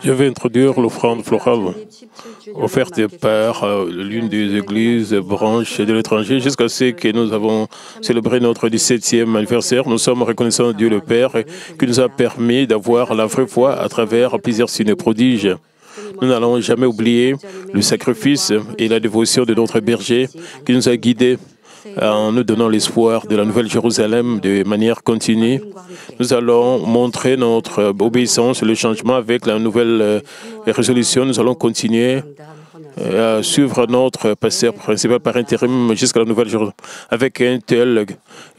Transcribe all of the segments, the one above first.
Je vais introduire l'offrande florale offerte par l'une des églises branches de l'étranger jusqu'à ce que nous avons célébré notre 17e anniversaire. Nous sommes reconnaissants de Dieu le Père qui nous a permis d'avoir la vraie foi à travers plusieurs signes prodiges. Nous n'allons jamais oublier le sacrifice et la dévotion de notre berger qui nous a guidés en nous donnant l'espoir de la Nouvelle Jérusalem de manière continue. Nous allons montrer notre obéissance et le changement avec la nouvelle résolution. Nous allons continuer à suivre notre pasteur principal par intérim jusqu'à la Nouvelle Jérusalem. Avec un tel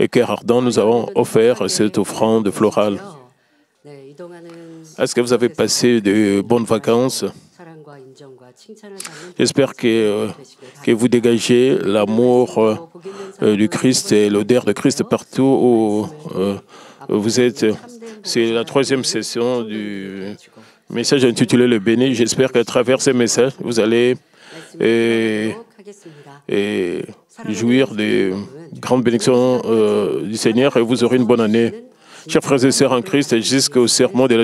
cœur ardent, nous avons offert cette offrande florale. Est-ce que vous avez passé de bonnes vacances? J'espère que vous dégagez l'amour du Christ et l'odeur de Christ partout où vous êtes. C'est la 3e session du message intitulé Le Béni. J'espère qu'à travers ces messages, vous allez jouir des grandes bénédictions du Seigneur et vous aurez une bonne année. Chers frères et sœurs en Christ, jusqu'au sermon de la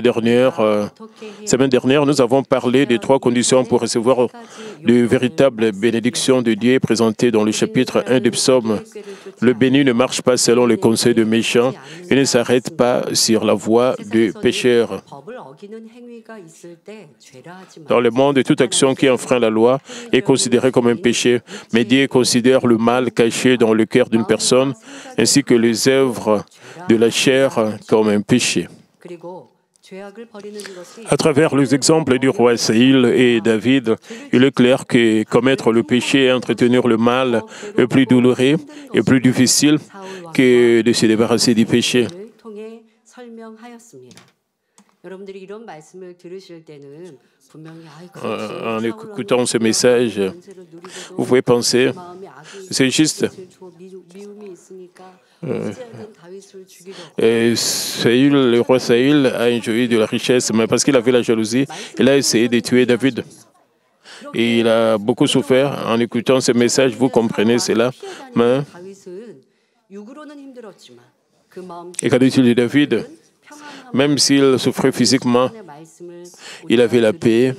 semaine dernière, nous avons parlé des 3 conditions pour recevoir de véritables bénédictions de Dieu présentées dans le chapitre 1 du psaume. Le béni ne marche pas selon les conseils de méchants et ne s'arrête pas sur la voie du pécheur. Dans le monde, toute action qui enfreint la loi est considérée comme un péché, mais Dieu considère le mal caché dans le cœur d'une personne ainsi que les œuvres de la chair comme un péché. À travers les exemples du roi Saül et David, il est clair que commettre le péché et entretenir le mal est plus douloureux et plus difficile que de se débarrasser du péché. En écoutant ce message, vous pouvez penser, c'est juste. Le roi Saül a enjoui de la richesse, mais parce qu'il avait la jalousie, il a essayé de tuer David. Et il a beaucoup souffert. En écoutant ce message, vous comprenez cela. Mais, et qu'en est-il de David? Même s'il souffrait physiquement, il avait la paix.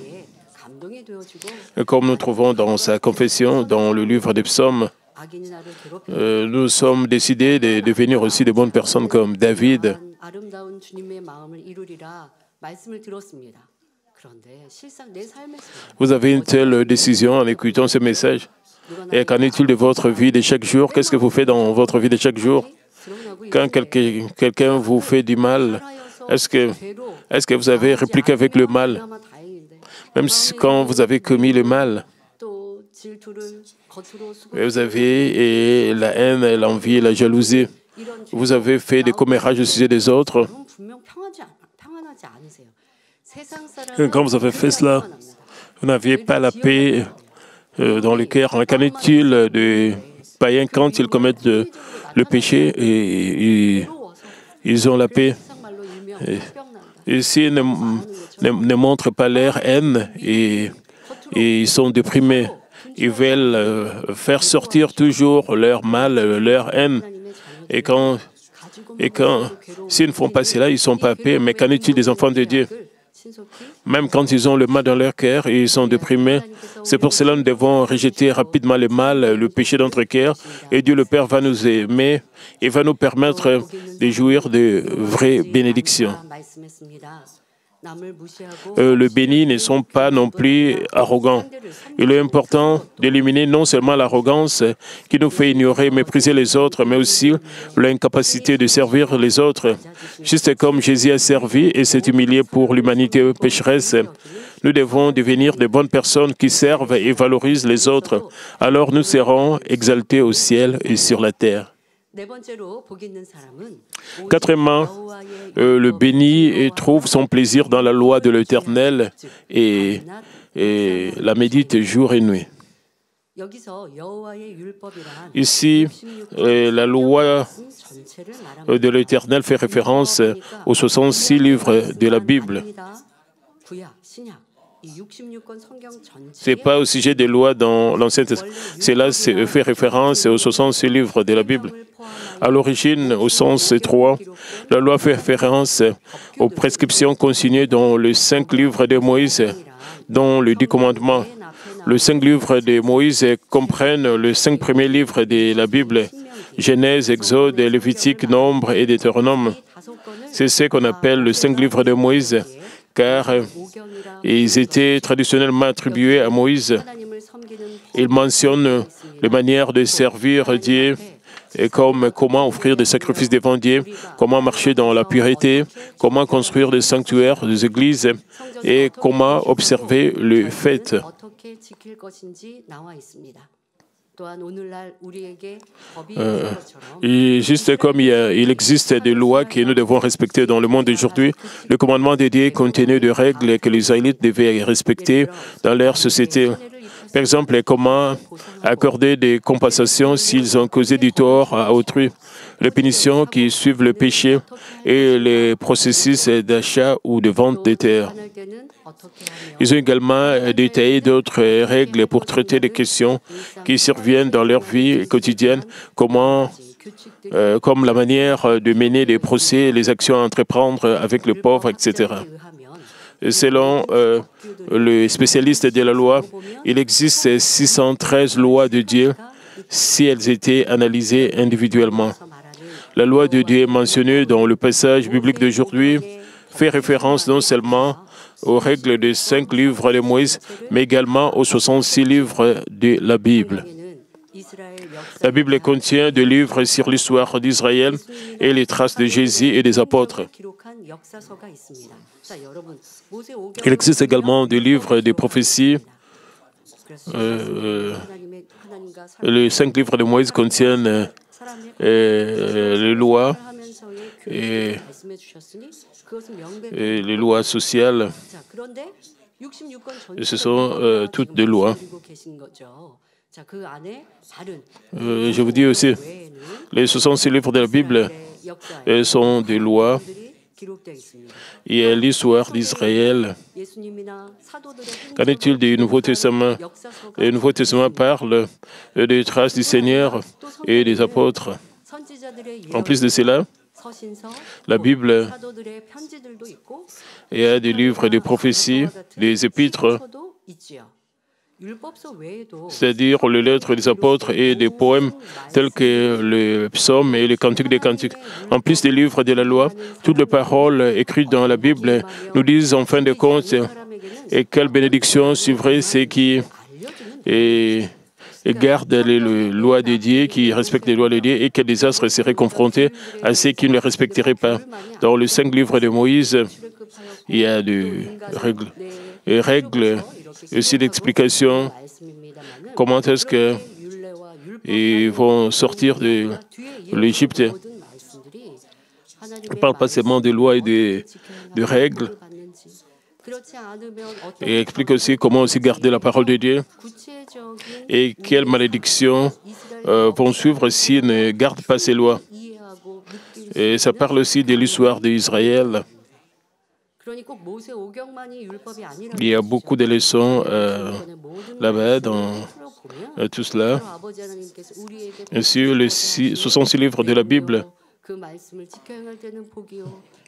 Et comme nous trouvons dans sa confession, dans le livre des psaumes, nous sommes décidés de devenir aussi de bonnes personnes comme David. Vous avez une telle décision en écoutant ce message. Et qu'en est-il de votre vie de chaque jour? Qu'est-ce que vous faites dans votre vie de chaque jour? Quand quelqu'un vous fait du mal, est-ce que vous avez répliqué avec le mal? Même quand vous avez commis le mal, vous avez la haine, l'envie, la jalousie. Vous avez fait des commérages au sujet des autres. Et quand vous avez fait cela, vous n'aviez pas la paix dans le cœur. Qu'en est-il des païens quand ils commettent le péché et ils ont la paix? Et s'ils ne montrent pas leur haine et ils sont déprimés, ils veulent faire sortir toujours leur mal, leur haine. Et s'ils ne font pas cela, ils ne sont pas paix. Mais qu'en est-il des enfants de Dieu? Même quand ils ont le mal dans leur cœur et ils sont déprimés, c'est pour cela que nous devons rejeter rapidement le mal, le péché dans notre cœur. Et Dieu le Père va nous aimer et va nous permettre de jouir de vraies bénédictions. Le béni ne sont pas non plus arrogants. Il est important d'éliminer non seulement l'arrogance qui nous fait ignorer et mépriser les autres, mais aussi l'incapacité de servir les autres. Juste comme Jésus a servi et s'est humilié pour l'humanité pécheresse, nous devons devenir de bonnes personnes qui servent et valorisent les autres. Alors nous serons exaltés au ciel et sur la terre. Quatrièmement, le béni trouve son plaisir dans la loi de l'Éternel et la médite jour et nuit. Ici, la loi de l'Éternel fait référence aux 66 livres de la Bible. Ce n'est pas au sujet des lois dans l'Ancien Testament. Cela fait référence aux 66 livres de la Bible. À l'origine, au sens étroit, la loi fait référence aux prescriptions consignées dans les 5 livres de Moïse, dont le 10 commandements. Les 5 livres de Moïse comprennent les 5 premiers livres de la Bible, Genèse, Exode, Lévitique, Nombre et Deutéronome. C'est ce qu'on appelle les 5 livres de Moïse, car ils étaient traditionnellement attribués à Moïse. Il mentionne les manières de servir Dieu, et comme comment offrir des sacrifices devant Dieu, comment marcher dans la pureté, comment construire des sanctuaires, des églises et comment observer les fêtes. Et juste comme il existe des lois que nous devons respecter dans le monde d'aujourd'hui, le commandement de Dieu contenait des règles que les Israélites devaient respecter dans leur société. Par exemple, comment accorder des compensations s'ils ont causé du tort à autrui, les punitions qui suivent le péché et les processus d'achat ou de vente des terres. Ils ont également détaillé d'autres règles pour traiter des questions qui surviennent dans leur vie quotidienne, comme la manière de mener des procès, les actions à entreprendre avec les pauvres, etc. Selon le spécialiste de la loi, il existe 613 lois de Dieu si elles étaient analysées individuellement. La loi de Dieu mentionnée dans le passage biblique d'aujourd'hui fait référence non seulement aux règles des 5 livres de Moïse, mais également aux 66 livres de la Bible. La Bible contient des livres sur l'histoire d'Israël et les traces de Jésus et des apôtres. Il existe également des livres de prophéties. Les 5 livres de Moïse contiennent les lois et les lois sociales. Et ce sont toutes des lois. Je vous dis aussi, les 66 livres de la Bible sont des lois. Il y a l'histoire d'Israël. Qu'en est-il du Nouveau Testament? Le Nouveau Testament parle des traces du Seigneur et des apôtres. En plus de cela, la Bible, il y a des livres de prophéties, des épîtres, c'est-à-dire les lettres des apôtres et des poèmes tels que les psaumes et les cantiques des cantiques. En plus des livres de la loi, toutes les paroles écrites dans la Bible nous disent en fin de compte et quelle bénédiction suivrait ceux qui gardent les lois de Dieu, qui respectent les lois de Dieu, et quel désastre serait confronté à ceux qui ne les respecteraient pas. Dans les 5 livres de Moïse, il y a des règles. Et règles aussi d'explications, comment est-ce qu'ils vont sortir de l'Égypte. On ne parle pas seulement des lois et de règles. Et explique aussi comment aussi garder la parole de Dieu et quelles malédictions vont suivre s'ils ne gardent pas ces lois. Et ça parle aussi de l'histoire d'Israël. Il y a beaucoup de leçons là-bas dans tout cela. Et sur les 66 livres de la Bible,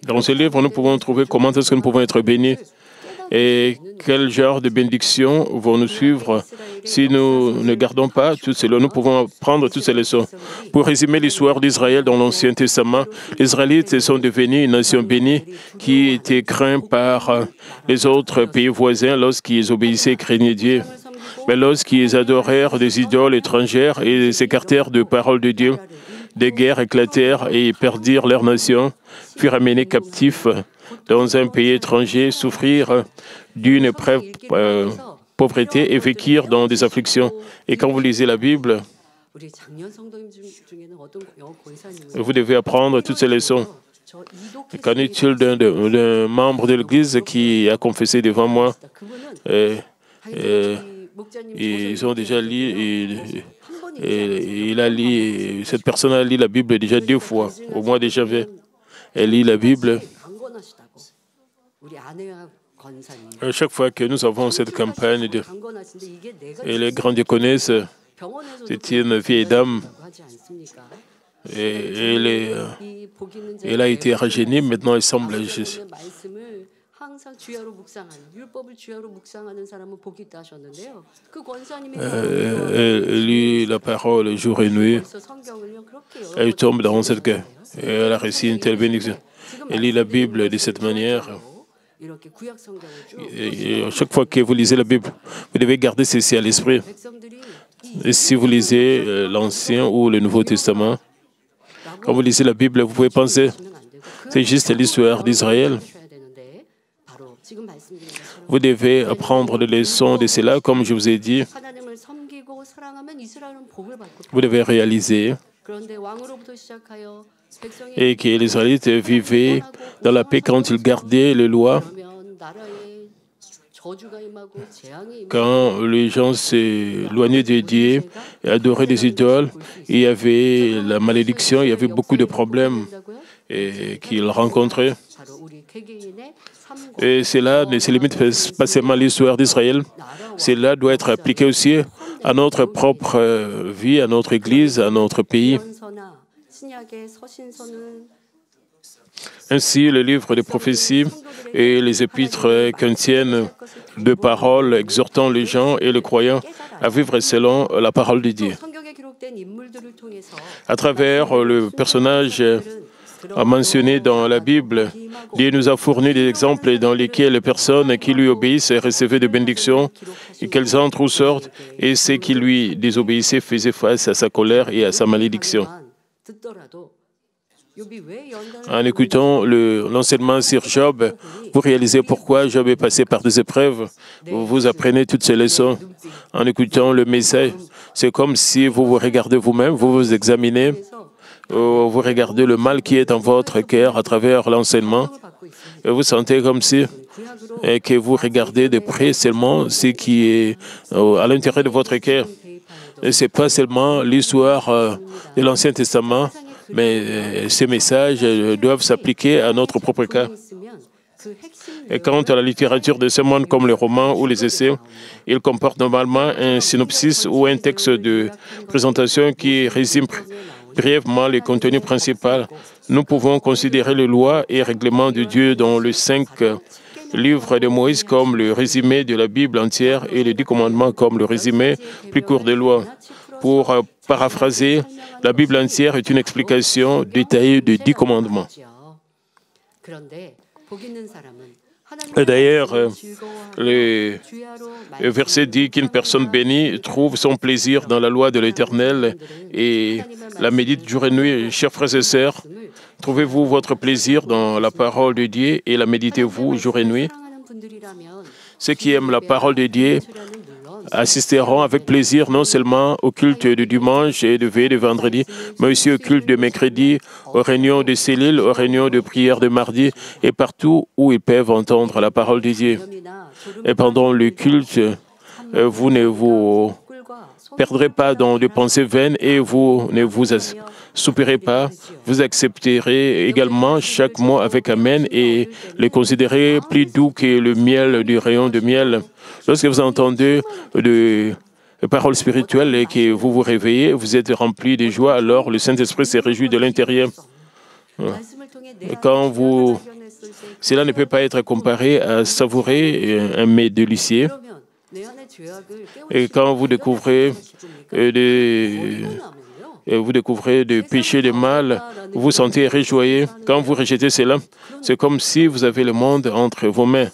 dans ces livres, nous pouvons trouver comment est-ce que nous pouvons être bénis et quel genre de bénédictions vont nous suivre si nous ne gardons pas tout cela. Nous pouvons prendre toutes ces leçons. Pour résumer l'histoire d'Israël dans l'Ancien Testament, les Israélites sont devenus une nation bénie qui était crainte par les autres pays voisins lorsqu'ils obéissaient et craignaient Dieu. Mais lorsqu'ils adorèrent des idoles étrangères et s'écartèrent de paroles de Dieu, des guerres éclatèrent et perdirent leur nation, furent amenés captifs dans un pays étranger, souffrir d'une pauvreté et vécurent dans des afflictions. Et quand vous lisez la Bible, vous devez apprendre toutes ces leçons. Qu'en est-il d'un membre de l'Église qui a confessé devant moi? Ils ont déjà lu, cette personne a lu la Bible déjà 2 fois, au moins déjà. Elle lit la Bible. À chaque fois que nous avons cette campagne, et les grands diaconesses, c'est une vieille dame, et elle a été rajeunie, maintenant elle semble juste. Elle lit la parole jour et nuit. Elle tombe dans cette guerre. Et elle a reçu une telle bénédiction. Elle lit la Bible de cette manière. Et chaque fois que vous lisez la Bible, vous devez garder ceci à l'esprit. Et si vous lisez l'Ancien ou le Nouveau Testament, quand vous lisez la Bible, vous pouvez penser, c'est juste l'histoire d'Israël. Vous devez apprendre les leçons de cela, comme je vous ai dit. Vous devez réaliser et que les Israélites vivaient dans la paix quand ils gardaient les lois. Quand les gens s'éloignaient de Dieu et adoraient des idoles, il y avait la malédiction, il y avait beaucoup de problèmes qu'ils rencontraient. Et cela ne se limite pas seulement à l'histoire d'Israël. Cela doit être appliqué aussi à notre propre vie, à notre Église, à notre pays. Ainsi, le livre des prophéties et les épîtres contiennent de paroles exhortant les gens et les croyants à vivre selon la parole de Dieu. À travers le personnage mentionné dans la Bible, Dieu nous a fourni des exemples dans lesquels les personnes qui lui obéissent recevaient des bénédictions, et qu'elles entrent ou sortent, et ceux qui lui désobéissaient faisaient face à sa colère et à sa malédiction. En écoutant l'enseignement sur Job, vous réalisez pourquoi Job est passé par des épreuves. Vous apprenez toutes ces leçons. En écoutant le message, c'est comme si vous vous regardez vous-même, vous vous examinez, vous regardez le mal qui est dans votre cœur à travers l'enseignement, et vous sentez comme si que vous regardez de près seulement ce qui est à l'intérieur de votre cœur. Et ce n'est pas seulement l'histoire de l'Ancien Testament, mais ces messages doivent s'appliquer à notre propre cas. Et quant à la littérature de ce monde, comme les romans ou les essais, ils comportent normalement un synopsis ou un texte de présentation qui résume brièvement le contenu principal. Nous pouvons considérer les lois et règlements de Dieu dans les 5 livres de Moïse comme le résumé de la Bible entière et les 10 commandements comme le résumé plus court des lois. Pour paraphraser, la Bible entière est une explication détaillée des 10 commandements. Et d'ailleurs, le verset dit qu'une personne bénie trouve son plaisir dans la loi de l'Éternel et la médite jour et nuit. Chers frères et sœurs, trouvez-vous votre plaisir dans la parole de Dieu et la méditez-vous jour et nuit? Ceux qui aiment la parole de Dieu assisteront avec plaisir non seulement au culte de dimanche et de veille de vendredi, mais aussi au culte de mercredi, aux réunions de cellules, aux réunions de prière de mardi et partout où ils peuvent entendre la parole de Dieu. Et pendant le culte, vous ne vous perdrez pas dans des pensées vaines et vous ne vous soupirez pas. Vous accepterez également chaque mot avec Amen et les considérez plus doux que le miel du rayon de miel. Lorsque vous entendez des paroles spirituelles et que vous vous réveillez, vous êtes rempli de joie, alors le Saint-Esprit se réjouit de l'intérieur. Cela ne peut pas être comparé à savourer un mets délicieux. Et quand vous découvrez des péchés, des mal, vous vous sentez réjoui. Quand vous rejetez cela, c'est comme si vous avez le monde entre vos mains.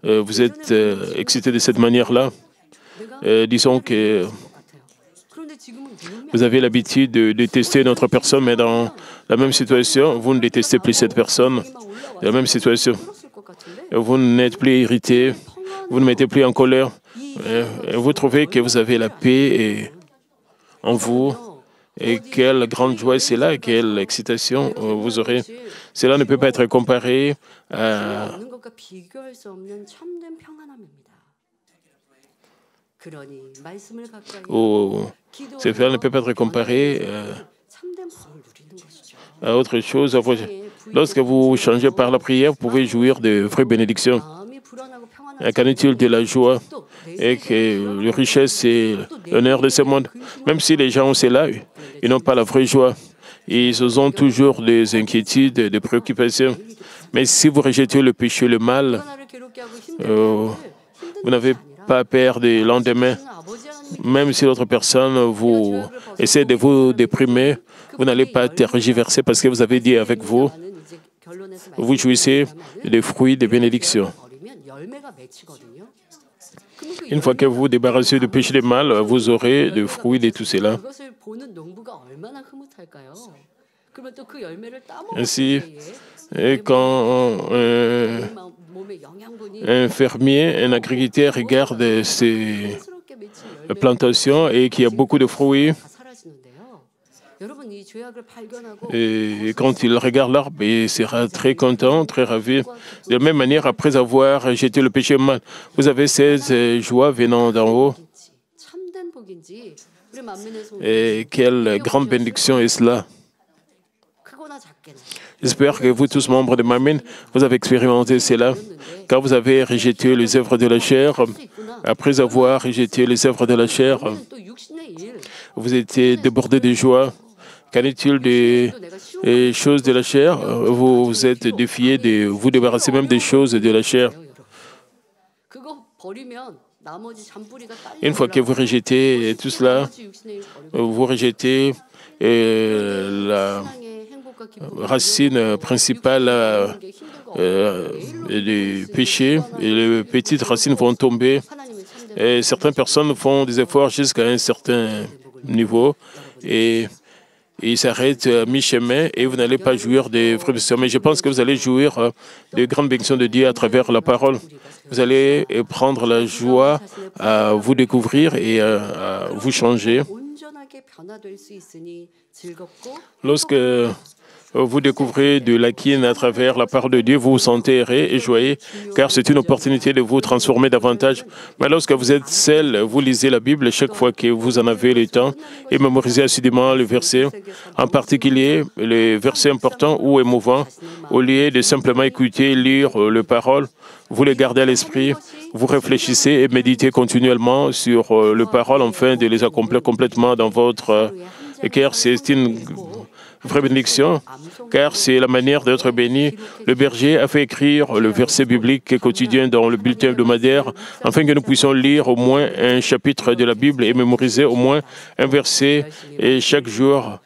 Vous êtes excité de cette manière-là. Disons que vous avez l'habitude de détester une autre personne, mais dans la même situation, vous ne détestez plus cette personne. Dans la même situation, vous n'êtes plus irrité, vous ne mettez plus en colère. Vous trouvez que vous avez la paix en vous. Et quelle grande joie c'est là, quelle excitation vous aurez. Cela ne peut pas être comparé à... Cela ne peut pas être comparé à autre chose. Lorsque vous changez par la prière, vous pouvez jouir de vraies bénédictions. Qu'en est-il de la joie et que la richesse et l'honneur de ce monde? Même si les gens ont cela, ils n'ont pas la vraie joie. Ils ont toujours des inquiétudes, des préoccupations. Mais si vous rejetez le péché, le mal, vous n'avez pas peur du lendemain. Même si l'autre personne vous essaie de vous déprimer, vous n'allez pas tergiverser parce que vous avez dit avec vous, vous jouissez des fruits des bénédictions. Une fois que vous vous débarrassez du péché du mal, vous aurez des fruits de tout cela. Ainsi, quand un fermier, un agriculteur regarde ses plantations et qu'il y a beaucoup de fruits, et quand il regarde l'arbre, il sera très content, très ravi. De la même manière, après avoir rejeté le péché mal, vous avez cette joie venant d'en haut. Et quelle grande bénédiction est cela! J'espère que vous tous, membres de Mammon, vous avez expérimenté cela. Quand vous avez rejeté les œuvres de la chair, après avoir rejeté les œuvres de la chair, vous étiez débordé de joie. Qu'en est-il des choses de la chair? Vous êtes défié de vous débarrasser même des choses de la chair. Une fois que vous rejetez tout cela, vous rejetez la racine principale du péché, et les petites racines vont tomber. Et certaines personnes font des efforts jusqu'à un certain niveau et ils s'arrêtent à mi-chemin et vous n'allez pas jouir des vraies bénédictions. Mais je pense que vous allez jouir des grandes bénédictions de Dieu à travers la parole. Vous allez prendre la joie à vous découvrir et à vous changer. Lorsque vous découvrez de l'acquis à travers la parole de Dieu, vous vous sentez heureux et joyeux, car c'est une opportunité de vous transformer davantage. Mais lorsque vous êtes seul, vous lisez la Bible chaque fois que vous en avez le temps et mémorisez assidûment les versets, en particulier les versets importants ou émouvants. Au lieu de simplement écouter et lire les paroles, vous les gardez à l'esprit, vous réfléchissez et méditez continuellement sur les paroles afin de les accomplir complètement dans votre cœur. C'est une vraie bénédiction, car c'est la manière d'être béni. Le berger a fait écrire le verset biblique quotidien dans le bulletin hebdomadaire, afin que nous puissions lire au moins un chapitre de la Bible et mémoriser au moins un verset chaque jour.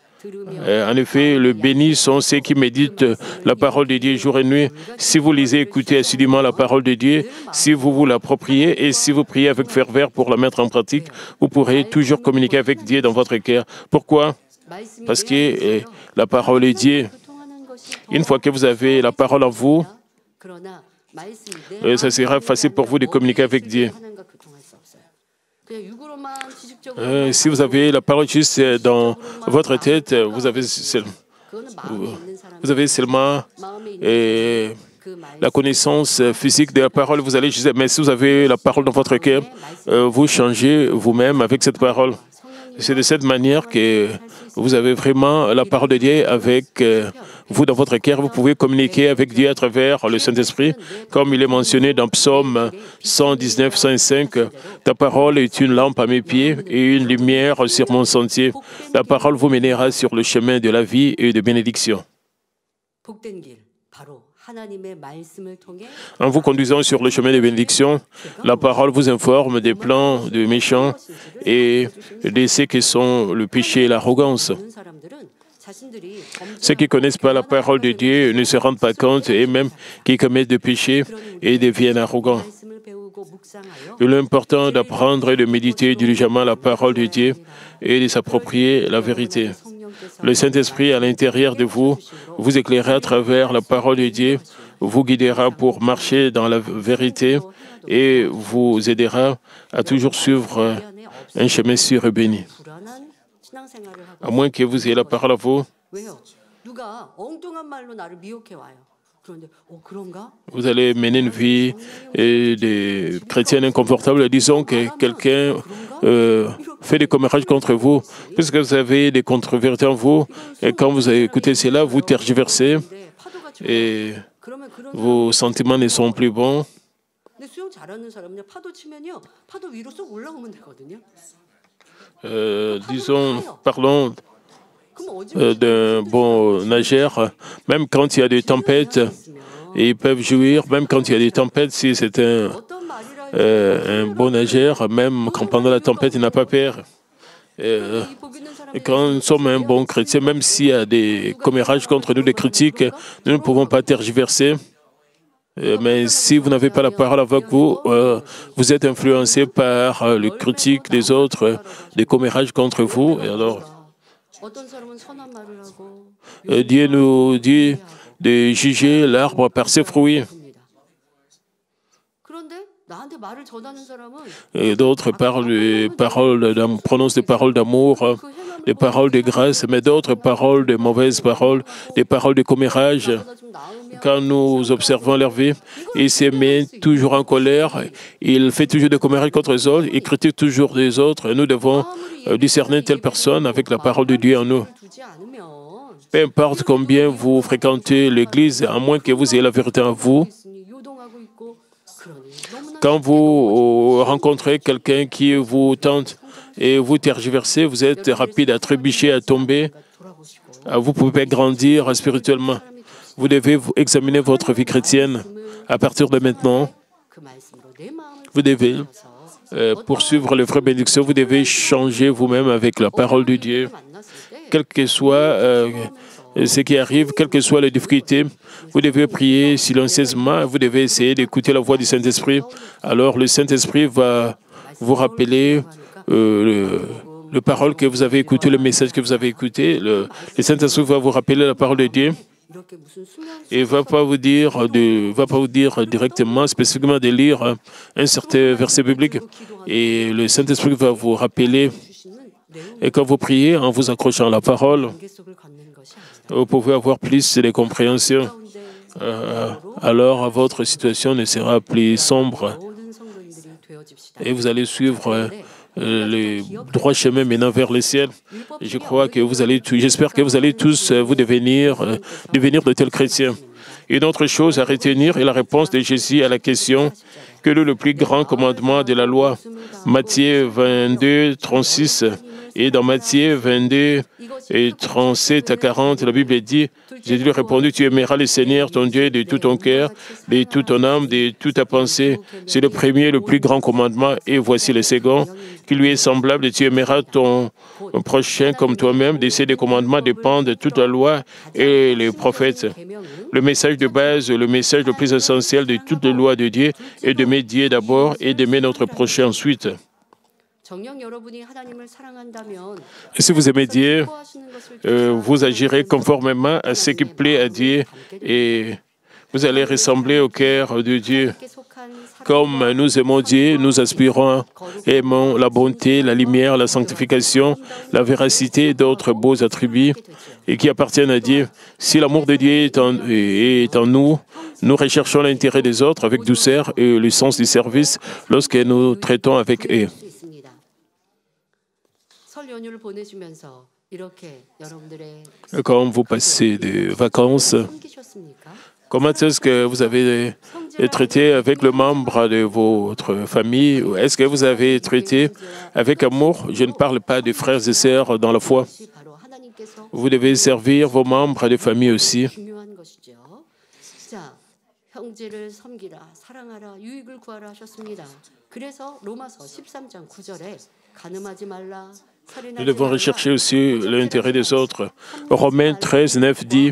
En effet, le béni sont ceux qui méditent la parole de Dieu jour et nuit. Si vous lisez et écoutez assidûment la parole de Dieu, si vous vous l'appropriez et si vous priez avec ferveur pour la mettre en pratique, vous pourrez toujours communiquer avec Dieu dans votre cœur. Pourquoi? Parce que la parole est Dieu. Une fois que vous avez la parole en vous, ça sera facile pour vous de communiquer avec Dieu. Si vous avez la parole juste dans votre tête, vous avez seulement la connaissance physique de la parole. Vous allez juste, mais si vous avez la parole dans votre cœur, vous changez vous-même avec cette parole. C'est de cette manière que vous avez vraiment la parole de Dieu avec vous dans votre cœur. Vous pouvez communiquer avec Dieu à travers le Saint-Esprit. Comme il est mentionné dans Psaume 119, 105, « Ta parole est une lampe à mes pieds et une lumière sur mon sentier. La parole vous mènera sur le chemin de la vie et de bénédiction. » En vous conduisant sur le chemin des bénédictions, la parole vous informe des plans des méchants et de ceux qui sont le péché et l'arrogance. Ceux qui ne connaissent pas la parole de Dieu ne se rendent pas compte et même qui commettent des péchés et deviennent arrogants. Il est important d'apprendre et de méditer diligemment la parole de Dieu et de s'approprier la vérité. Le Saint-Esprit à l'intérieur de vous vous éclairera à travers la parole de Dieu, vous guidera pour marcher dans la vérité et vous aidera à toujours suivre un chemin sûr et béni. À moins que vous ayez la parole à vous, vous allez mener une vie de chrétienne inconfortable. Disons que quelqu'un fait des commérages contre vous, puisque vous avez des contre-vérités en vous, et quand vous écoutez cela, vous tergiversez, et vos sentiments ne sont plus bons. Disons, parlons d'un bon nageur, même quand il y a des tempêtes, ils peuvent jouir, même quand il y a des tempêtes, si c'est un bon nageur, même quand pendant la tempête, il n'a pas peur. Et quand nous sommes un bon chrétien, même s'il y a des commérages contre nous, des critiques, nous ne pouvons pas tergiverser. Mais si vous n'avez pas la parole avec vous, vous êtes influencé par les critiques des autres, des commérages contre vous. Et alors, Dieu nous dit de juger l'arbre par ses fruits. Et d'autres prononcent des paroles d'amour, des paroles de grâce, mais d'autres paroles de mauvaises paroles, des paroles de commérage. Quand nous observons leur vie, ils se mettent toujours en colère, ils font toujours des commérages contre les autres, ils critiquent toujours les autres. Et nous devons discerner telle personne avec la parole de Dieu en nous. Peu importe combien vous fréquentez l'Église, à moins que vous ayez la vérité en vous, quand vous rencontrez quelqu'un qui vous tente et vous tergiversez, vous êtes rapide à trébucher, à tomber. Vous ne pouvez pas grandir spirituellement. Vous devez examiner votre vie chrétienne. À partir de maintenant, vous devez poursuivre les vraies bénédictions. Vous devez changer vous-même avec la parole de Dieu. Quel que soit ce qui arrive, quelles que soient les difficultés, vous devez prier silencieusement, vous devez essayer d'écouter la voix du Saint-Esprit. Alors le Saint-Esprit va vous rappeler le parole que vous avez écouté, le message que vous avez écouté. Le Saint-Esprit va vous rappeler la parole de Dieu. Et il ne va pas vous dire directement, spécifiquement de lire un certain verset biblique. Et le Saint-Esprit va vous rappeler. Et quand vous priez en vous accrochant à la parole, vous pouvez avoir plus de compréhension. Alors votre situation ne sera plus sombre. Et vous allez suivre le droit chemin menant vers le ciel. Je crois que j'espère que vous allez tous devenir de tels chrétiens. Une autre chose à retenir est la réponse de Jésus à la question: quel est le plus grand commandement de la loi? Matthieu 22, 36. Et dans Matthieu 22, et 37 à 40, la Bible dit, Jésus lui a répondu: tu aimeras le Seigneur, ton Dieu, de tout ton cœur, de toute ton âme, de toute ta pensée. C'est le premier, le plus grand commandement. Et voici le second, qui lui est semblable: tu aimeras ton prochain comme toi-même. De ces deux commandements dépendent toute la loi et les prophètes. Le message de base, le message le plus essentiel de toute la loi de Dieu est d'aimer Dieu d'abord et d'aimer notre prochain ensuite. Et si vous aimez Dieu, vous agirez conformément à ce qui plaît à Dieu et vous allez ressembler au cœur de Dieu. Comme nous aimons Dieu, nous aspirons et aimons la bonté, la lumière, la sanctification, la véracité et d'autres beaux attributs et qui appartiennent à Dieu. Si l'amour de Dieu est en nous, nous recherchons l'intérêt des autres avec douceur et le sens du service lorsque nous traitons avec eux. Quand vous passez des vacances, comment est-ce que vous avez traité avec le membre de votre famille? Est-ce que vous avez traité avec amour? Je ne parle pas des frères et sœurs dans la foi. Vous devez servir vos membres de famille aussi. Nous devons rechercher aussi l'intérêt des autres. Romains 13, 9 dit,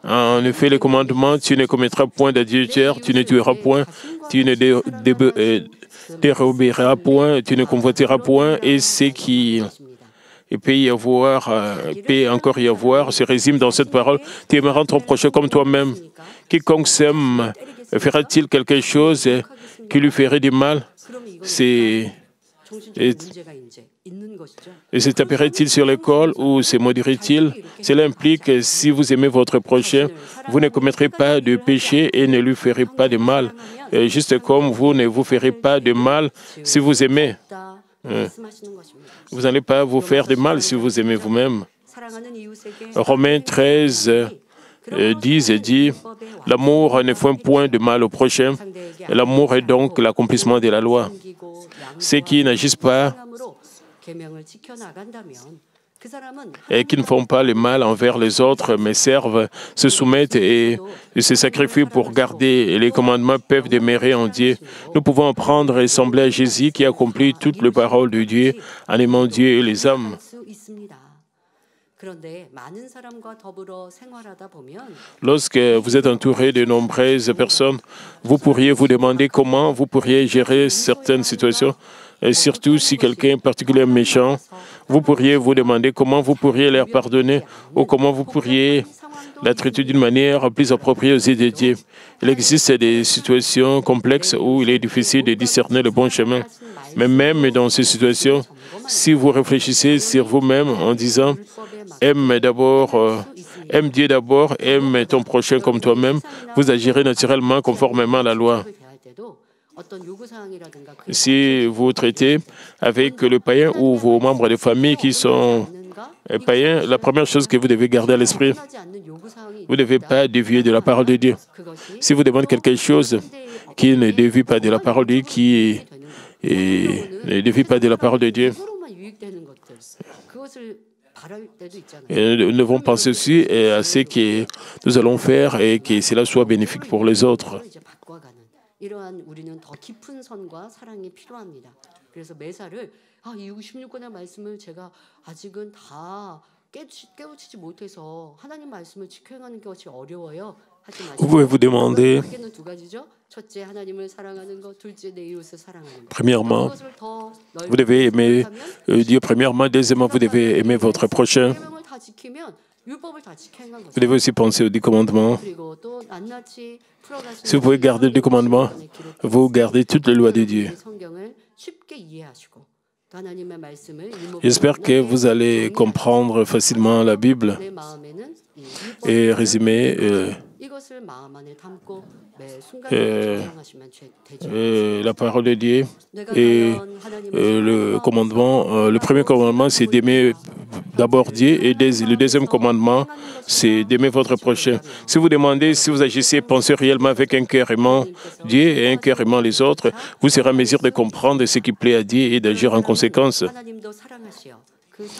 en effet, les commandements: tu ne commettras point d'adultère, tu ne tueras point, tu ne déroberas point, tu ne convoiteras point, et ce qui peut encore y avoir se résume dans cette parole: tu aimeras ton prochain comme toi-même. Quiconque s'aime fera-t-il quelque chose qui lui ferait du mal? Et se taperait-il sur l'épaule ou se maudirait-il? Cela implique que si vous aimez votre prochain, vous ne commettrez pas de péché et ne lui ferez pas de mal. Juste comme vous ne vous ferez pas de mal si vous aimez. Vous n'allez pas vous faire de mal si vous aimez vous-même. Romains 13, dit, l'amour ne fait point de mal au prochain. L'amour est donc l'accomplissement de la loi. Ceux qui n'agissent pas et qui ne font pas le mal envers les autres, mais servent, se soumettent et se sacrifient pour garder les commandements peuvent demeurer en Dieu. Nous pouvons apprendre et ressembler à Jésus qui accomplit toutes les paroles de Dieu en aimant Dieu et les hommes. Lorsque vous êtes entouré de nombreuses personnes, vous pourriez vous demander comment vous pourriez gérer certaines situations. Et surtout, si quelqu'un est particulièrement méchant, vous pourriez vous demander comment vous pourriez leur pardonner ou comment vous pourriez la traiter d'une manière plus appropriée aux yeux de Dieu. Il existe des situations complexes où il est difficile de discerner le bon chemin. Mais même dans ces situations, si vous réfléchissez sur vous-même en disant « aime Dieu d'abord, aime ton prochain comme toi-même », vous agirez naturellement conformément à la loi. Si vous traitez avec le païen ou vos membres de famille qui sont païens, la première chose que vous devez garder à l'esprit, vous ne devez pas dévier de la parole de Dieu. Si vous demandez quelque chose qui ne dévie pas de la parole de Dieu, ne dévie pas de la parole de Dieu, et nous devons penser aussi à ce que nous allons faire et que cela soit bénéfique pour les autres. 이러한 우리는 더 깊은 선과 사랑이 필요합니다. 그래서 매사를 이 16권의 말씀을 제가 아직은 다 깨우치지 못해서 하나님 말씀을 지켜행하는 것이 어려워요. 하지 마시고. Vous pouvez vous demander. 크게는 두 가지죠. 첫째 하나님을 사랑하는 것, 둘째 내 이웃을 사랑하는 것. Premièrement, vous devez aimer Dieu. Premièrement, deuxièmement, vous devez aimer votre prochain. Vous devez aussi penser aux 10 commandements. Si vous pouvez garder les 10 commandements, vous gardez toutes les lois de Dieu. J'espère que vous allez comprendre facilement la Bible et résumer la parole de Dieu et le commandement. Le premier commandement, c'est d'aimer d'abord Dieu et le deuxième commandement, c'est d'aimer votre prochain. Si vous demandez, si vous agissez, pensez réellement avec un cœur aimant Dieu et un cœur aimant les autres, vous serez en mesure de comprendre ce qui plaît à Dieu et d'agir en conséquence.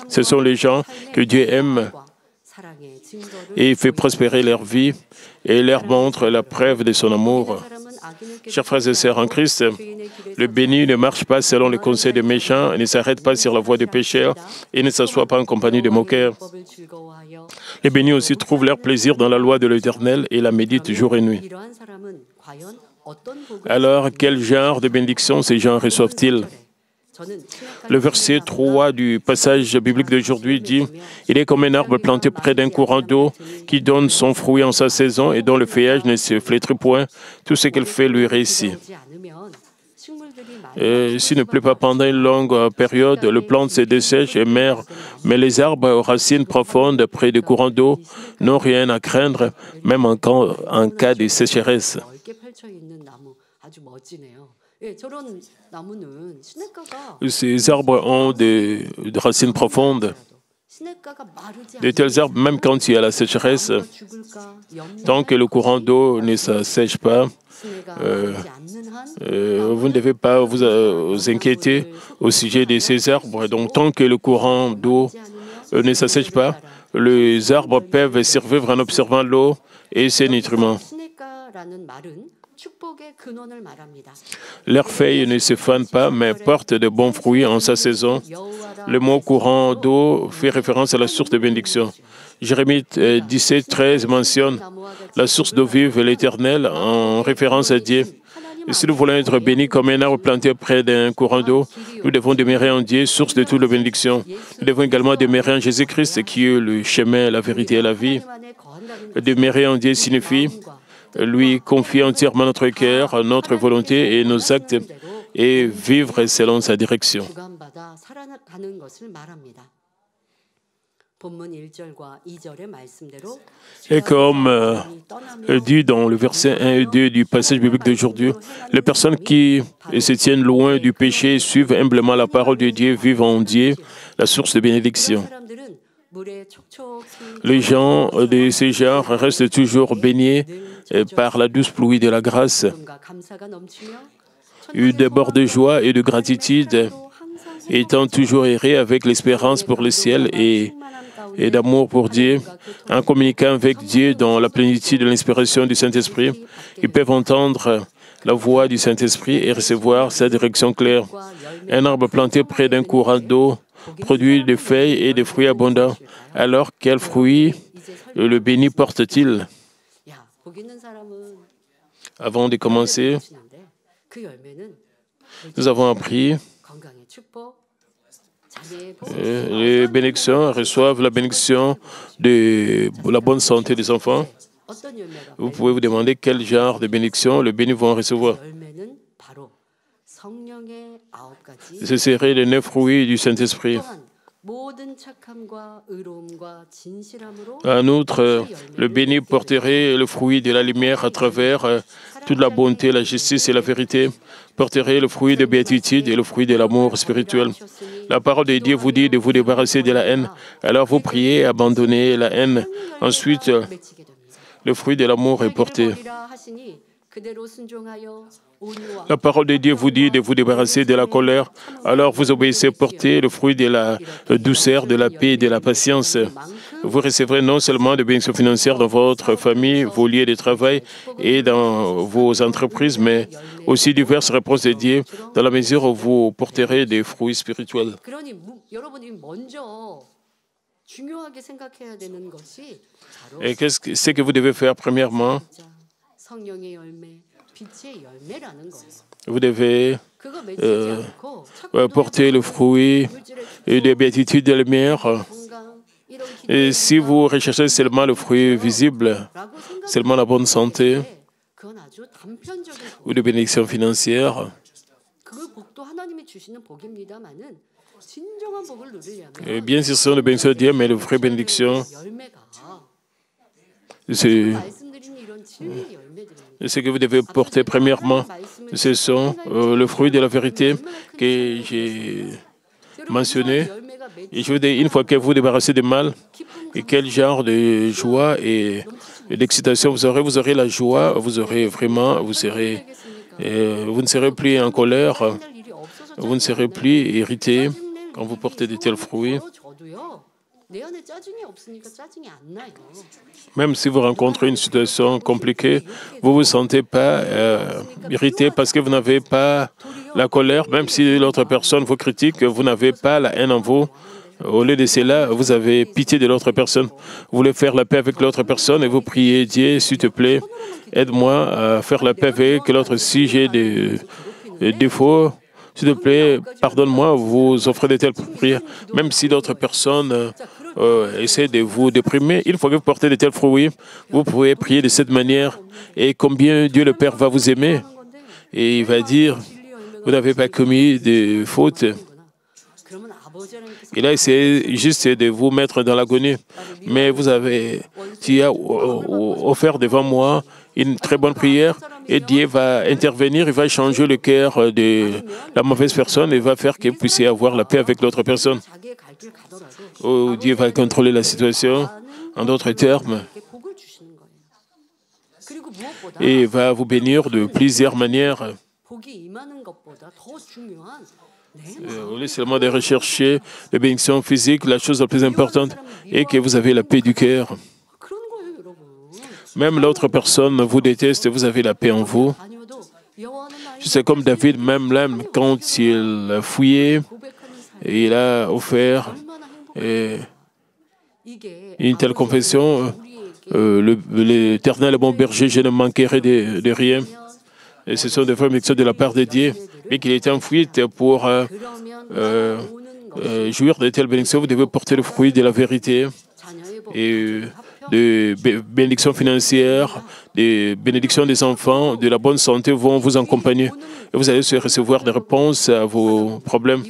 Ce sont les gens que Dieu aime et fait prospérer leur vie et leur montre la preuve de son amour. Chers frères et sœurs en Christ, le béni ne marche pas selon les conseils des méchants, ne s'arrête pas sur la voie des pécheurs et ne s'assoit pas en compagnie des moqueurs. Les bénis aussi trouvent leur plaisir dans la loi de l'Éternel et la méditent jour et nuit. Alors, quel genre de bénédiction ces gens reçoivent-ils? Le verset 3 du passage biblique d'aujourd'hui dit « Il est comme un arbre planté près d'un courant d'eau qui donne son fruit en sa saison et dont le feuillage ne se flétrit point. Tout ce qu'il fait lui réussit. » S'il ne pleut pas pendant une longue période, le plant se dessèche et meurt. Mais les arbres aux racines profondes près des courants d'eau n'ont rien à craindre, même en cas de sécheresse. Ces arbres ont des racines profondes. De tels arbres, même quand il y a la sécheresse, tant que le courant d'eau ne s'assèche pas, vous ne devez pas vous inquiéter au sujet de ces arbres. Donc, tant que le courant d'eau ne s'assèche pas, les arbres peuvent survivre en observant l'eau et ses nutriments. Leurs feuilles ne se fanent pas, mais portent de bons fruits en sa saison. Le mot courant d'eau fait référence à la source de bénédiction. Jérémie 17, 13 mentionne la source d'eau vive, l'Éternel, en référence à Dieu. Et si nous voulons être bénis comme un arbre planté près d'un courant d'eau, nous devons demeurer en Dieu, source de toutes les bénédictions. Nous devons également demeurer en Jésus-Christ, qui est le chemin, la vérité et la vie. Demeurer en Dieu signifie lui confier entièrement notre cœur, notre volonté et nos actes et vivre selon sa direction. Et comme dit dans le verset 1 et 2 du passage biblique d'aujourd'hui, les personnes qui se tiennent loin du péché, suivent humblement la parole de Dieu, vivent en Dieu, la source de bénédiction. Les gens de ces genres restent toujours baignés par la douce pluie de la grâce. Ils débordent de joie et de gratitude, étant toujours errés avec l'espérance pour le ciel et d'amour pour Dieu, en communiquant avec Dieu dans la plénitude de l'inspiration du Saint-Esprit. Ils peuvent entendre la voix du Saint-Esprit et recevoir sa direction claire. Un arbre planté près d'un courant d'eau produit des feuilles et des fruits abondants. Alors, quels fruits le béni porte-t-il? Avant de commencer, nous avons appris les bénédictions reçoivent la bénédiction de la bonne santé des enfants. Vous pouvez vous demander quel genre de bénédiction les bénis vont recevoir. Ce seraient les 9 fruits du Saint-Esprit. En outre, le béni porterait le fruit de la lumière à travers toute la bonté, la justice et la vérité, porterait le fruit de béatitude et le fruit de l'amour spirituel. La parole de Dieu vous dit de vous débarrasser de la haine. Alors vous priez, abandonnez la haine. Ensuite, le fruit de l'amour est porté. La parole de Dieu vous dit de vous débarrasser de la colère. Alors vous obéissez, portez le fruit de la douceur, de la paix et de la patience. Vous recevrez non seulement des bénédictions financières dans votre famille, vos lieux de travail et dans vos entreprises, mais aussi diverses réponses de Dieu dans la mesure où vous porterez des fruits spirituels. Et qu'est-ce que vous devez faire premièrement? Vous devez porter le fruit des béatitudes de la lumière. Et si vous recherchez seulement le fruit visible, seulement la bonne santé ou les bénédictions financières, bien sûr, ce sont les bénédictions de Dieu, mais les vraies bénédictions, c'est ce que vous devez porter premièrement. Ce sont le fruit de la vérité que j'ai mentionné. Et je vous dis, une fois que vous débarrassez du mal, et quel genre de joie et d'excitation vous aurez la joie, vous aurez vraiment, vous ne serez plus en colère, vous ne serez plus irrité quand vous portez de tels fruits. Même si vous rencontrez une situation compliquée, vous ne vous sentez pas irrité parce que vous n'avez pas la colère. Même si l'autre personne vous critique, vous n'avez pas la haine en vous. Au lieu de cela, vous avez pitié de l'autre personne. Vous voulez faire la paix avec l'autre personne et vous priez, Dieu, s'il te plaît, aide-moi à faire la paix avec l'autre. Si j'ai des défauts, s'il te plaît, pardonne-moi, vous offrez de telles prières. Même si l'autre personne essaie de vous déprimer, une fois que vous portez de tels fruits, vous pouvez prier de cette manière. Et combien Dieu le Père va vous aimer. Et il va dire, vous n'avez pas commis de fautes. Il a essayé juste de vous mettre dans l'agonie. Mais tu as offert devant moi une très bonne prière et Dieu va intervenir, il va changer le cœur de la mauvaise personne et va faire que vous puissiez avoir la paix avec l'autre personne. Oh, Dieu va contrôler la situation, en d'autres termes, et va vous bénir de plusieurs manières. Au lieu seulement de rechercher les bénédictions physiques, la chose la plus importante est que vous avez la paix du cœur. Même l'autre personne vous déteste, vous avez la paix en vous. C'est comme David, même là, quand il fouillait, il a offert une telle confession. L'Éternel est mon berger, je ne manquerai de rien. Et ce sont des vraies bénédictions de la part de Dieu. Mais qu'il était en fuite pour jouir de telles bénédictions, vous devez porter le fruit de la vérité et de bénédictions financières, des bénédictions des enfants, de la bonne santé vont vous accompagner. Et vous allez recevoir des réponses à vos problèmes.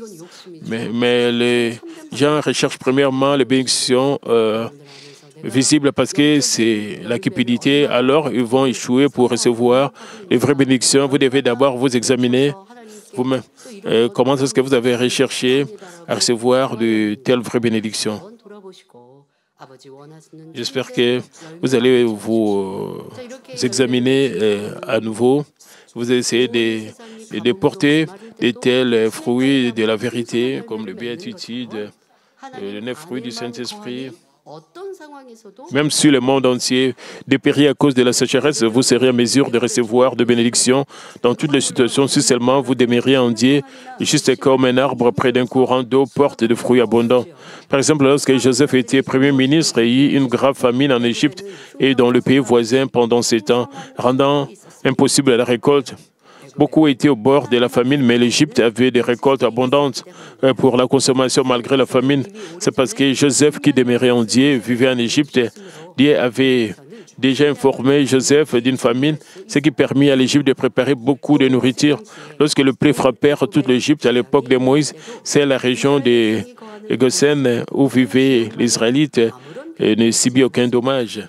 Mais les gens recherchent premièrement les bénédictions visibles parce que c'est la cupidité. Alors, ils vont échouer pour recevoir les vraies bénédictions. Vous devez d'abord vous examiner vous-même. Comment est-ce que vous avez recherché à recevoir de telles vraies bénédictions? J'espère que vous allez vous examiner à nouveau. Vous essayez de porter de tels fruits de la vérité, comme le béatitude, les 9 fruits du Saint-Esprit. Même si le monde entier dépérit à cause de la sécheresse, vous serez en mesure de recevoir de bénédictions dans toutes les situations si seulement vous demeurez en Dieu, juste comme un arbre près d'un courant d'eau porte de fruits abondants. Par exemple, lorsque Joseph était Premier ministre, il y eut une grave famine en Égypte et dans le pays voisin pendant 7 ans, rendant impossible la récolte. Beaucoup étaient au bord de la famine, mais l'Égypte avait des récoltes abondantes pour la consommation malgré la famine. C'est parce que Joseph, qui demeurait en Dieu, vivait en Égypte. Dieu avait déjà informé Joseph d'une famine, ce qui permit à l'Égypte de préparer beaucoup de nourriture. Lorsque le plaies frappèrent toute l'Égypte à l'époque de Moïse, c'est la région de Goshen où vivaient les Israélites et ne subit aucun dommage.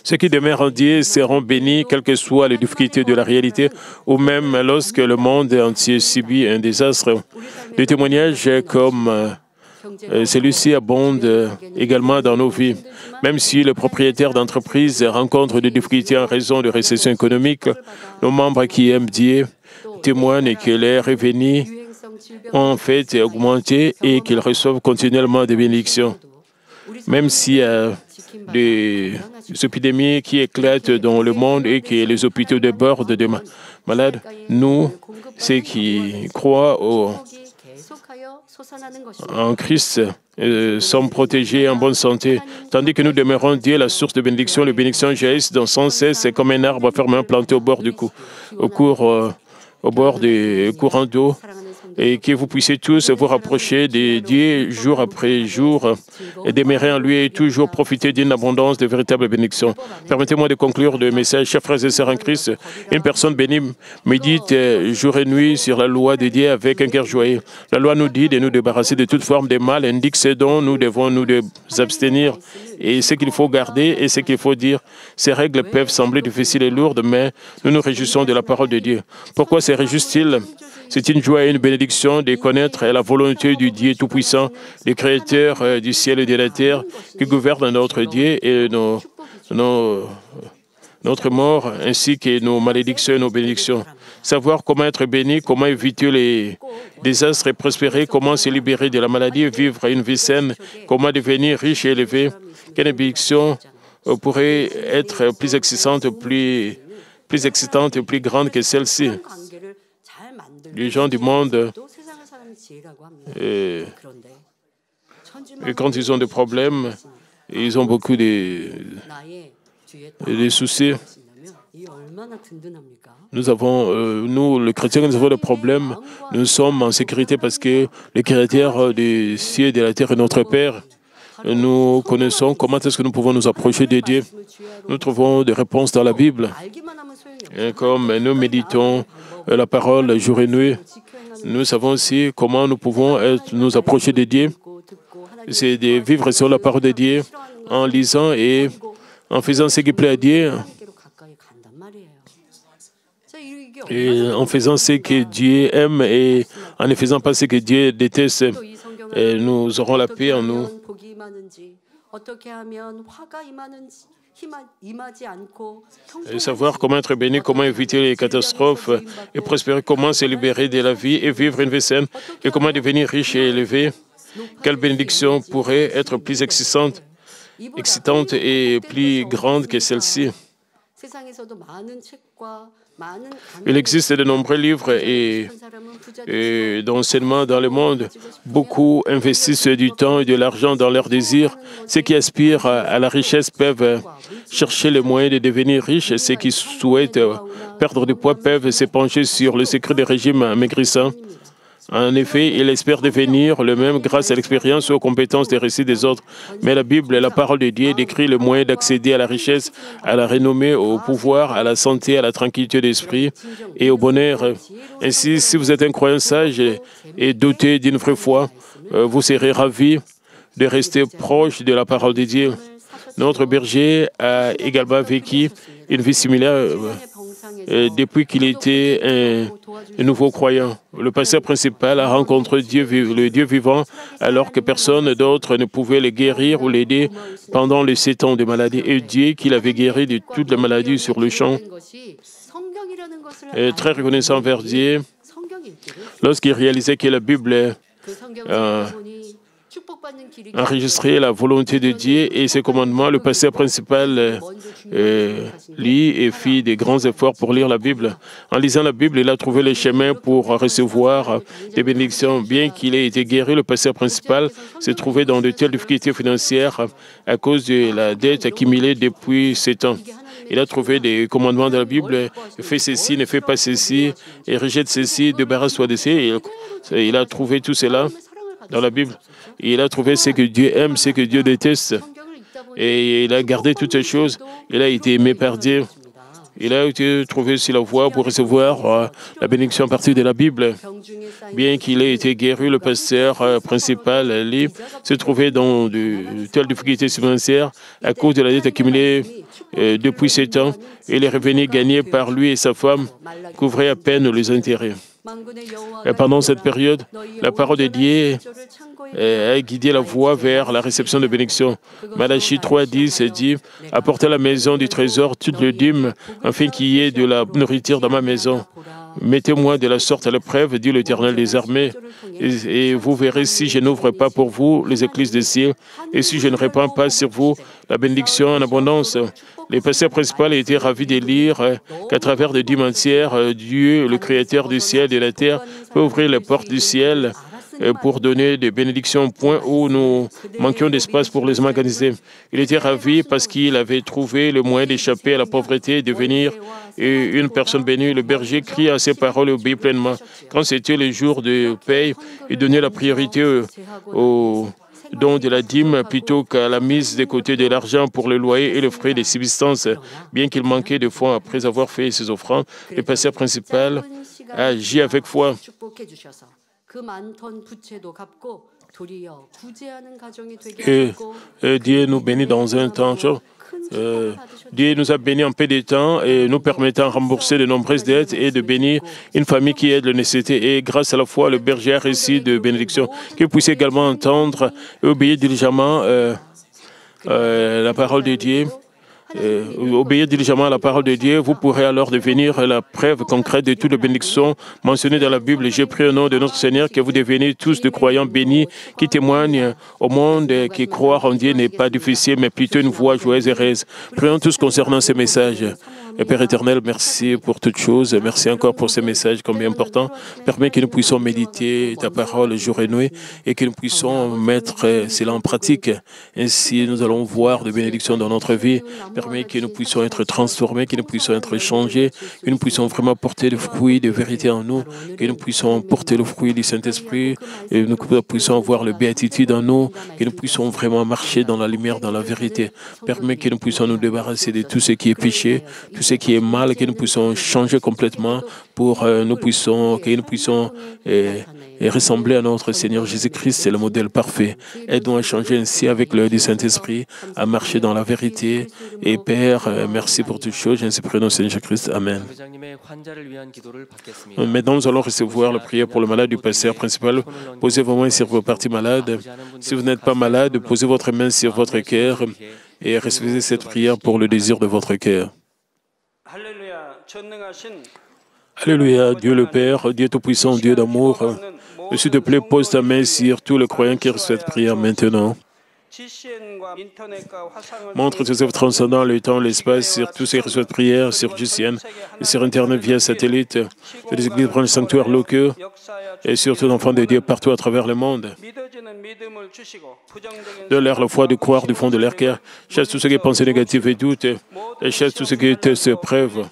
Ceux qui demeurent en Dieu seront bénis, quelles que soient les difficultés de la réalité, ou même lorsque le monde entier subit un désastre. Des témoignages comme celui-ci abondent également dans nos vies. Même si les propriétaires d'entreprises rencontrent des difficultés en raison de récession économique, nos membres qui aiment Dieu témoignent que leurs revenus ont en fait augmenté et qu'ils reçoivent continuellement des bénédictions. Même s'il y a des épidémies qui éclatent dans le monde et que les hôpitaux débordent de malades, nous, ceux qui croient en Christ, sommes protégés en bonne santé. Tandis que nous demeurons Dieu, la source de bénédiction, les bénédictions jaillissent dans sans cesse, c'est comme un arbre fermement planté au bord du au bord des courants d'eau, et que vous puissiez tous vous rapprocher de Dieu jour après jour et demeurer en lui et toujours profiter d'une abondance de véritables bénédictions. Permettez-moi de conclure le message. Chers frères et sœurs en Christ, une personne bénie médite jour et nuit sur la loi de Dieu avec un cœur joyeux. La loi nous dit de nous débarrasser de toute forme de mal, indique ce dont nous devons nous abstenir et ce qu'il faut garder et ce qu'il faut dire. Ces règles peuvent sembler difficiles et lourdes, mais nous nous réjouissons de la parole de Dieu. Pourquoi se réjouissent-ils? C'est une joie et une bénédiction de connaître la volonté du Dieu Tout-Puissant, le Créateur du ciel et de la terre, qui gouverne notre Dieu et notre mort, ainsi que nos malédictions et nos bénédictions. Savoir comment être béni, comment éviter les désastres et prospérer, comment se libérer de la maladie et vivre une vie saine, comment devenir riche et élevé. Quelle bénédiction pourrait être plus excitante et plus grande que celle-ci? Les gens du monde, et quand ils ont des problèmes, ils ont beaucoup de soucis. Nous, les chrétiens, nous avons des problèmes. Nous sommes en sécurité parce que le Créateur des cieux et de la terre est notre Père. Nous connaissons comment est-ce que nous pouvons nous approcher de Dieu. Nous trouvons des réponses dans la Bible. Et comme nous méditons la parole jour et nuit, nous savons aussi comment nous pouvons nous approcher de Dieu. C'est de vivre sur la parole de Dieu en lisant et en faisant ce qui plaît à Dieu. Et en faisant ce que Dieu aime et en ne faisant pas ce que Dieu déteste, et nous aurons la paix en nous. Et savoir comment être béni, comment éviter les catastrophes et prospérer, comment se libérer de la vie et vivre une vie saine et comment devenir riche et élevé. Quelle bénédiction pourrait être plus excitante et plus grande que celle-ci? Il existe de nombreux livres et d'enseignements dans le monde. Beaucoup investissent du temps et de l'argent dans leurs désirs. Ceux qui aspirent à la richesse peuvent chercher les moyens de devenir riches. Ceux qui souhaitent perdre du poids peuvent s'épancher sur le secret des régimes amaigrissants. En effet, ils espèrent devenir le même grâce à l'expérience ou aux compétences des récits des autres. Mais la Bible, la parole de Dieu, décrit le moyen d'accéder à la richesse, à la renommée, au pouvoir, à la santé, à la tranquillité d'esprit et au bonheur. Ainsi, si vous êtes un croyant sage et doté d'une vraie foi, vous serez ravis de rester proche de la parole de Dieu. Notre berger a également vécu une vie similaire. depuis qu'il était un nouveau croyant. Le pasteur principal a rencontré le Dieu vivant alors que personne d'autre ne pouvait le guérir ou l'aider pendant les 7 ans de maladie. Et Dieu qui l'avait guéri de toutes les maladies sur le champ. Très reconnaissant envers Dieu, lorsqu'il réalisait que la Bible enregistrait la volonté de Dieu et ses commandements, le pasteur principal lit et fit des grands efforts pour lire la Bible. En lisant la Bible, il a trouvé le chemin pour recevoir des bénédictions. Bien qu'il ait été guéri, le pasteur principal se trouvait dans de telles difficultés financières à cause de la dette accumulée depuis 7 ans. Il a trouvé des commandements de la Bible, fais ceci, ne fais pas ceci, et rejette ceci, débarrasse-toi de ceci. Il a trouvé tout cela dans la Bible. Il a trouvé ce que Dieu aime, ce que Dieu déteste. Et il a gardé toutes ces choses. Il a été aimé par Dieu. Il a été trouvé sur la voie pour recevoir la bénédiction à partir de la Bible. Bien qu'il ait été guéri, le pasteur principal, lui, se trouvait dans de telles difficultés financières à cause de la dette accumulée depuis 7 ans et les revenus gagnés par lui et sa femme couvraient à peine les intérêts. Et pendant cette période, la parole de Dieu a guidé la voie vers la réception de bénédictions. Malachie 3,10 dit « Apportez à la maison du trésor toutes les dîmes, afin qu'il y ait de la nourriture dans ma maison. Mettez-moi de la sorte à l'épreuve, dit l'Éternel des armées, et vous verrez si je n'ouvre pas pour vous les écluses des cieux, et si je ne répands pas sur vous la bénédiction en abondance. » Le pasteur principal a été ravi de lire qu'à travers des dîmes entières, Dieu, le Créateur du ciel et de la terre, peut ouvrir les portes du ciel pour donner des bénédictions au point où nous manquions d'espace pour les organiser. Il était ravi parce qu'il avait trouvé le moyen d'échapper à la pauvreté et devenir une personne bénie. Le berger crie à ses paroles et obéit pleinement. Quand c'était le jour de paye, il donnait la priorité aux dons de la dîme plutôt qu'à la mise de côté de l'argent pour le loyer et le frais de subsistance. Bien qu'il manquait de fonds après avoir fait ses offrandes, le pasteur principal a agi avec foi. Et Dieu nous bénit dans un temps. Dieu nous a bénis en peu de temps et nous permettant de rembourser de nombreuses dettes et de bénir une famille qui aide le nécessité. Et grâce à la foi, le berger a réussi de bénédiction. Que vous puissiez également entendre et obéir diligemment la parole de Dieu. Obéir diligemment à la parole de Dieu, vous pourrez alors devenir la preuve concrète de toutes les bénédictions mentionnées dans la Bible. J'ai prié au nom de notre Seigneur que vous deveniez tous de croyants bénis qui témoignent au monde que croire en Dieu n'est pas difficile, mais plutôt une voie joyeuse et heureuse. Prions tous concernant ces messages. Et Père éternel, merci pour toutes choses. Merci encore pour ces messages combien importants. Permets que nous puissions méditer ta parole jour et nuit et que nous puissions mettre cela en pratique. Ainsi, nous allons voir des bénédictions dans notre vie. Permets que nous puissions être transformés, que nous puissions être changés, que nous puissions vraiment porter le fruit de vérité en nous, que nous puissions porter le fruit du Saint-Esprit, et nous puissions avoir le béatitude en nous, que nous puissions vraiment marcher dans la lumière, dans la vérité. Permets que nous puissions nous débarrasser de tout ce qui est péché, tout ce qui est mal, que nous puissions changer complètement pour que nous puissions ressembler à notre Seigneur Jésus-Christ. C'est le modèle parfait. Aide-nous à changer ainsi avec l'œil du Saint-Esprit, à marcher dans la vérité. Et Père, merci pour toutes choses. Ainsi prions au Seigneur Jésus-Christ. Amen. Maintenant, nous allons recevoir la prière pour le malade du pasteur principal. Posez vos mains sur vos parties malades. Si vous n'êtes pas malade, posez votre main sur votre cœur et recevez cette prière pour le désir de votre cœur. Alléluia, Dieu le Père, Dieu Tout-Puissant, Dieu d'amour. S'il te plaît, pose ta main sur tous les croyants qui reçoivent cette prière maintenant. Montre tes œuvres transcendant le temps, l'espace, sur tous ces reçoivent de prière, sur GCN, et sur Internet via satellite, sur les églises branches sanctuaires locaux, et sur tous les enfants de Dieu partout à travers le monde. Donne-leur la foi de croire du fond de leur cœur. Chasse tout ce qui est pensée négative et doute, et chasse tout ce qui est test et preuve.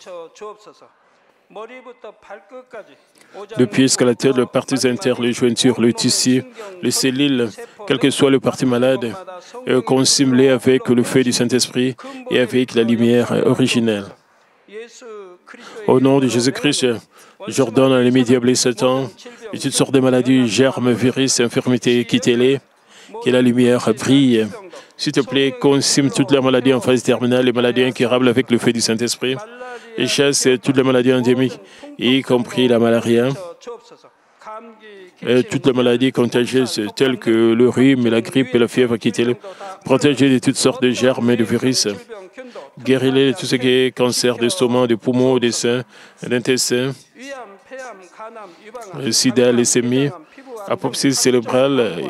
Depuis jusqu'à la tête, les parties internes, les jointures, le tissu, les cellules, quel que soit le parti malade, consume-les avec le feu du Saint-Esprit et avec la lumière originelle. Au nom de Jésus-Christ, j'ordonne à l'ennemi diable et Satan, et toutes sortes de maladies, germes, virus, infirmités, quittez-les, que la lumière brille. S'il te plaît, consume toutes les maladies en phase terminale, les maladies incurables avec le feu du Saint-Esprit. et chasse toutes les maladies endémiques, y compris la malaria, et toutes les maladies contagieuses telles que le rhume, la grippe et la fièvre, quittez-les. Protégez de toutes sortes de germes et de virus. Guéris-les de tout ce qui est cancer d'estomac, des poumons, des seins, d'intestin, sida, leucémie, apoplexie cérébrale,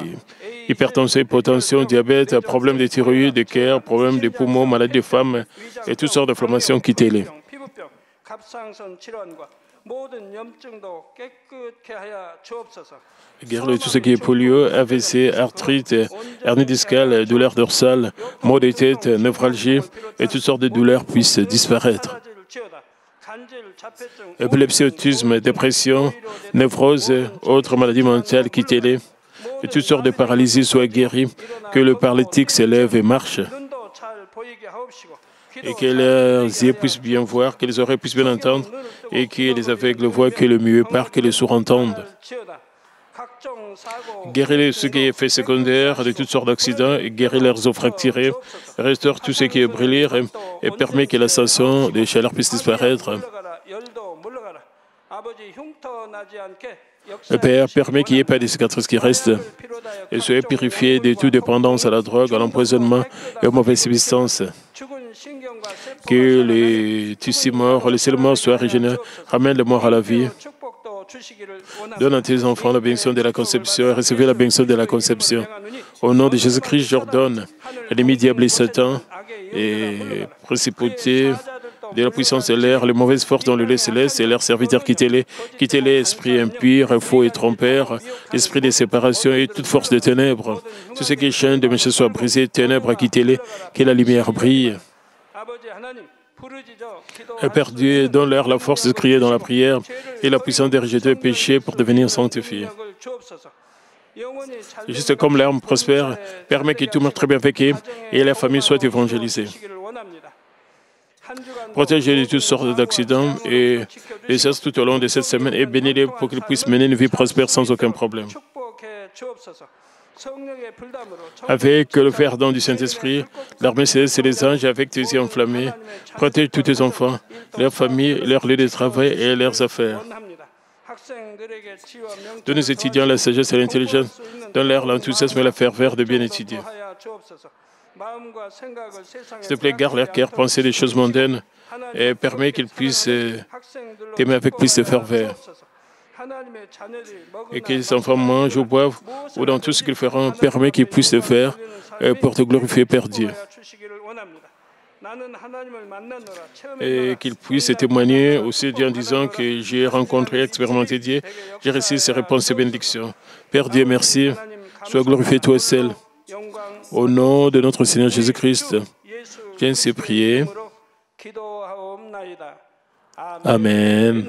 hypertension, hypotension, diabète, problèmes de thyroïde, de cœur, problèmes des poumons, maladies des femmes et toutes sortes d'inflammations, quittez-les. Guéris tout ce qui est polio, AVC, arthrite, hernie discale, douleurs dorsales, maux de tête, névralgie et toutes sortes de douleurs puissent disparaître. Épilepsie, autisme, dépression, névrose, autres maladies mentales, quittez-les. Et toutes sortes de paralysies soient guéries, que le paralytique s'élève et marche. Et que leurs yeux puissent bien voir, que les oreilles puissent bien entendre, et que les aveugles voient, que le muet parle, que les sourds entendent. Guéris ce qui est effet secondaire de toutes sortes d'accidents, et guéris leurs os fracturés, restaure tout ce qui est brûlé, et permet que la sensation des chaleurs puisse disparaître. Le Père permet qu'il n'y ait pas de cicatrices qui restent, et soyez purifiés de toute dépendance à la drogue, à l'empoisonnement et aux mauvaises substances. Que les tissus morts, les cellules morts soient régénérés, ramène les morts à la vie. Donne à tes enfants la bénédiction de la conception et recevez la bénédiction de la conception. Au nom de Jésus-Christ, j'ordonne à l'ennemi diable et Satan et principautés de la puissance de l'air, les mauvaises forces dans le lieu céleste et leurs serviteurs, quittez-les, esprit impur, faux et trompeur, esprit de séparation et toute force de ténèbres. Tout ce qui est chaîne de méchants soit brisé, ténèbres, quittez-les, que la lumière brille. Père Dieu, donne-leur la force de crier dans la prière et la puissance de rejeter le péché pour devenir sanctifiés. Juste comme l'arme prospère, permet que tout meurtre bien vécu et la famille soit évangélisée. Protégez de toutes sortes d'accidents et les astres tout au long de cette semaine et bénis-les pour qu'ils puissent mener une vie prospère sans aucun problème. Avec le verdon du Saint-Esprit, l'armée céleste et les anges, avec tes yeux enflammés, protège tous tes enfants, leurs familles, leurs lieux de travail et leurs affaires. Donne aux étudiants la sagesse et l'intelligence, donne-leur l'enthousiasme et la ferveur de bien étudier. S'il te plaît, garde leur cœur, penser des choses mondaines et permets qu'ils puissent t'aimer avec plus de ferveur. Et que les enfants mangent ou boivent, ou dans tout ce qu'ils feront, permet qu'ils puissent le faire pour te glorifier, Père Dieu. Et qu'ils puissent témoigner aussi en disant que j'ai rencontré, expérimenté Dieu, j'ai reçu ses réponses et bénédictions. Père Dieu, merci. Sois glorifié toi seul. Au nom de notre Seigneur Jésus-Christ, j'ai ainsi prié. Amen.